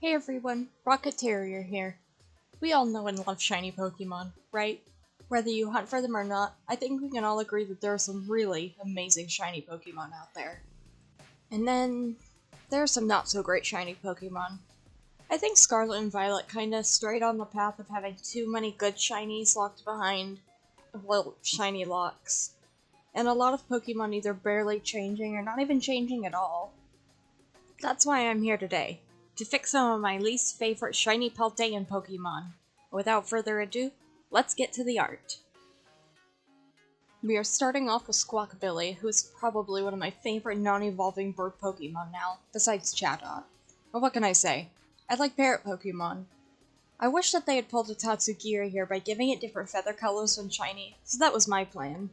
Hey everyone, Rocket Terrier here. We all know and love shiny Pokemon, right? Whether you hunt for them or not, I think we can all agree that there are some really amazing shiny Pokemon out there. And then, there are some not so great shiny Pokemon. I think Scarlet and Violet kinda strayed on the path of having too many good shinies locked behind, well, shiny locks. And a lot of Pokemon either barely changing or not even changing at all. That's why I'm here today, to fix some of my least favorite shiny Paldean Pokemon. Without further ado, let's get to the art. We are starting off with Squawkabilly, who is probably one of my favorite non-evolving bird Pokemon now, besides Chatot. But what can I say? I like parrot Pokemon. I wish that they had pulled a Tatsugira here by giving it different feather colors when shiny, so that was my plan.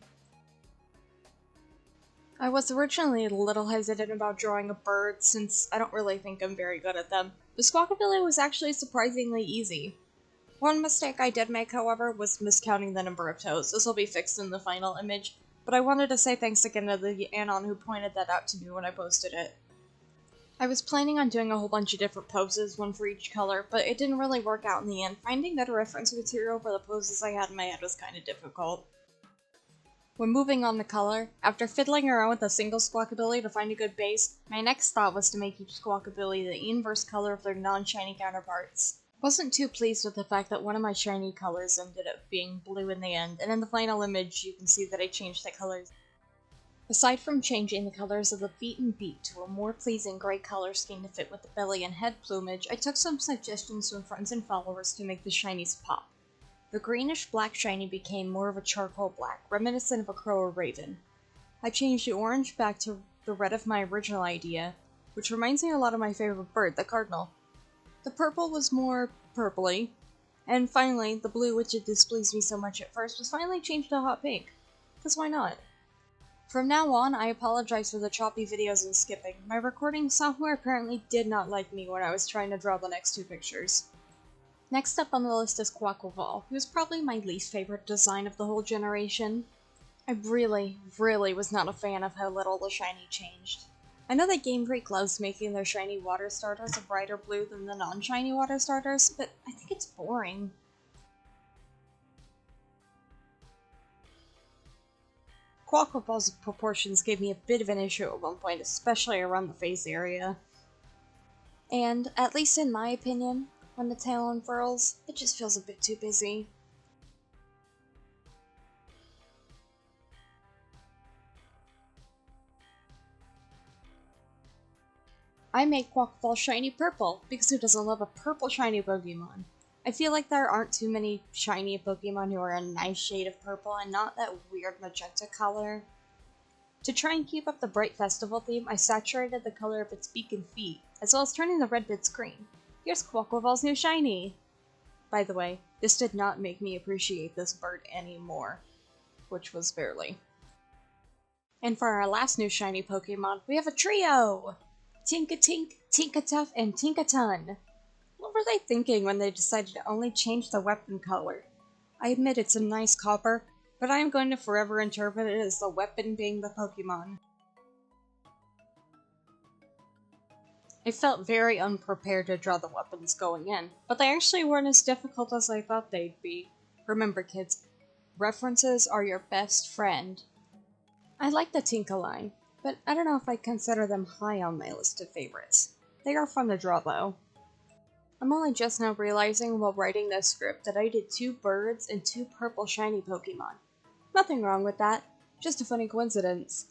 I was originally a little hesitant about drawing a bird, since I don't really think I'm very good at them. The Squawkabilly was actually surprisingly easy. One mistake I did make, however, was miscounting the number of toes. This will be fixed in the final image, but I wanted to say thanks again to the Anon who pointed that out to me when I posted it. I was planning on doing a whole bunch of different poses, one for each color, but it didn't really work out in the end. Finding better reference material for the poses I had in my head was kinda difficult. When moving on to color, after fiddling around with a single Squawkabilly to find a good base, my next thought was to make each Squawkabilly the inverse color of their non-shiny counterparts. Wasn't too pleased with the fact that one of my shiny colors ended up being blue in the end, and in the final image you can see that I changed the colors. Aside from changing the colors of the feet and beak to a more pleasing gray color scheme to fit with the belly and head plumage, I took some suggestions from friends and followers to make the shinies pop. The greenish-black shiny became more of a charcoal black, reminiscent of a crow or raven. I changed the orange back to the red of my original idea, which reminds me a lot of my favorite bird, the cardinal. The purple was more purpley, and finally, the blue, which had displeased me so much at first, was finally changed to hot pink. Because why not? From now on, I apologize for the choppy videos and skipping. My recording software apparently did not like me when I was trying to draw the next two pictures. Next up on the list is Quaquaval, who is probably my least favorite design of the whole generation. I really was not a fan of how little the shiny changed. I know that Gamefreak loves making their shiny water starters a brighter blue than the non-shiny water starters, but I think it's boring. Quaquaval's proportions gave me a bit of an issue at one point, especially around the face area. And, at least in my opinion, when the tail unfurls, it just feels a bit too busy. I made Quaquaval shiny purple, because who doesn't love a purple shiny Pokemon? I feel like there aren't too many shiny Pokemon who are a nice shade of purple and not that weird magenta color. To try and keep up the bright festival theme, I saturated the color of its beak and feet, as well as turning the red bits green. Here's Quaquaval's new shiny! By the way, this did not make me appreciate this bird anymore, which was barely. And for our last new shiny Pokemon, we have a trio! Tinkatink, Tinkatuff, and Tinkaton. What were they thinking when they decided to only change the weapon color? I admit it's a nice copper, but I am going to forever interpret it as the weapon being the Pokemon. I felt very unprepared to draw the weapons going in, but they actually weren't as difficult as I thought they'd be. Remember kids, references are your best friend. I like the Tinka line, but I don't know if I'd consider them high on my list of favorites. They are fun to draw though. I'm only just now realizing while writing this script that I did 2 birds and 2 purple shiny Pokemon. Nothing wrong with that, just a funny coincidence.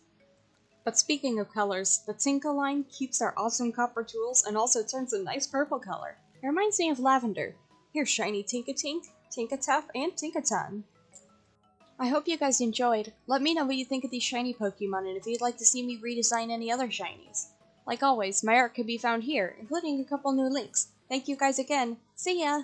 But speaking of colors, the Tinka line keeps our awesome copper tools and also turns a nice purple color. It reminds me of lavender. Here's shiny Tinkatink, Tinkatuff, and Tinkaton. I hope you guys enjoyed. Let me know what you think of these shiny Pokemon and if you'd like to see me redesign any other shinies. Like always, my art can be found here, including a couple new links. Thank you guys again. See ya!